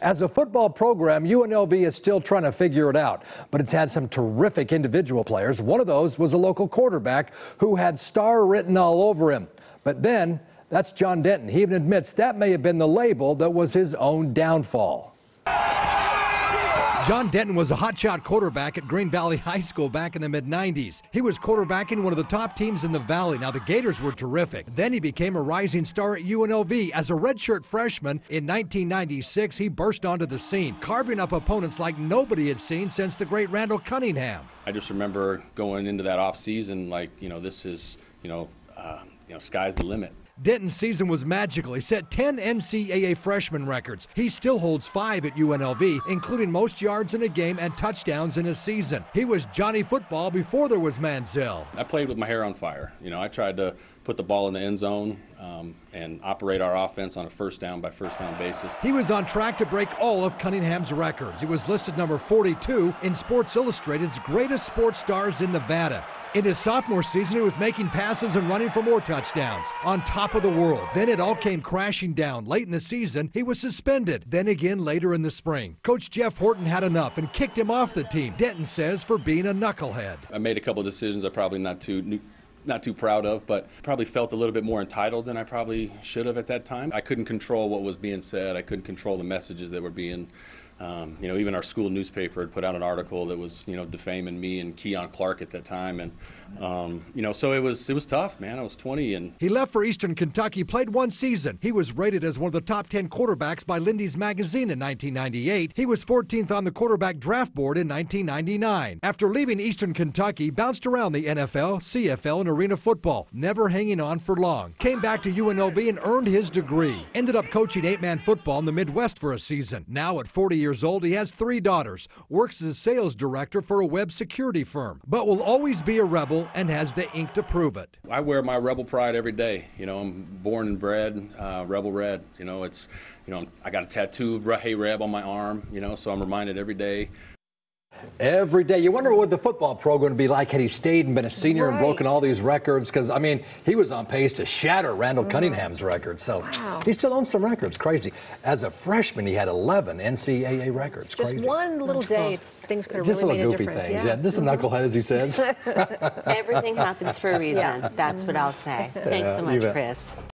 As a football program, UNLV is still trying to figure it out, but it's had some terrific individual players. One of those was a local quarterback who had star written all over him. But then, that's John Denton. He even admits that may have been the label that was his own downfall. John Denton was a hotshot quarterback at Green Valley High School back in the mid-90s. He was quarterbacking one of the top teams in the Valley. Now, the Gators were terrific. Then he became a rising star at UNLV. As a redshirt freshman in 1996, he burst onto the scene, carving up opponents like nobody had seen since the great Randall Cunningham. I just remember going into that off season like, this is, sky's the limit. Denton's season was magical. He set 10 NCAA freshman records. He still holds 5 at UNLV, including most yards in a game and touchdowns in a season. He was Johnny Football before there was Manziel. I played with my hair on fire. I tried to put the ball in the end zone and operate our offense on a first down by first down basis. He was on track to break all of Cunningham's records. He was listed number 42 in Sports Illustrated's greatest sports stars in Nevada. In his sophomore season, he was making passes and running for more touchdowns, on top of the world. Then it all came crashing down. Late in the season, he was suspended. Then again later in the spring. Coach Jeff Horton had enough and kicked him off the team, Denton says, for being a knucklehead. I made a couple of decisions I'm probably not too proud of, but probably felt a little bit more entitled than I probably should have at that time. I couldn't control what was being said. I couldn't control the messages that were being, even our school newspaper had put out an article that was, defaming me and Keon Clark at that time. And, so it was tough, man. I was 20. And he left for Eastern Kentucky, played one season. He was rated as one of the top 10 quarterbacks by Lindy's magazine in 1998. He was 14th on the quarterback draft board in 1999. After leaving Eastern Kentucky, bounced around the NFL, CFL, and arena football, never hanging on for long. Came back to UNLV and earned his degree. Ended up coaching 8-man football in the Midwest for a season. Now at 40 years old, he has 3 daughters, works as a sales director for a web security firm, but will always be a rebel and has the ink to prove it. I wear my rebel pride every day. I'm born and bred rebel red. I got a tattoo of Hey Reb on my arm, so I'm reminded every day. Every day. You wonder what the football program would be like had he stayed and been a senior and broken all these records, because, he was on pace to shatter Randall Cunningham's record, so he still owns some records. Crazy. As a freshman, he had 11 NCAA records. Just crazy. one little day, things could have just really made a goofy difference. Things. Yeah, this is a knucklehead, as he says. Everything happens for a reason. That's what I'll say. Thanks so much, Chris.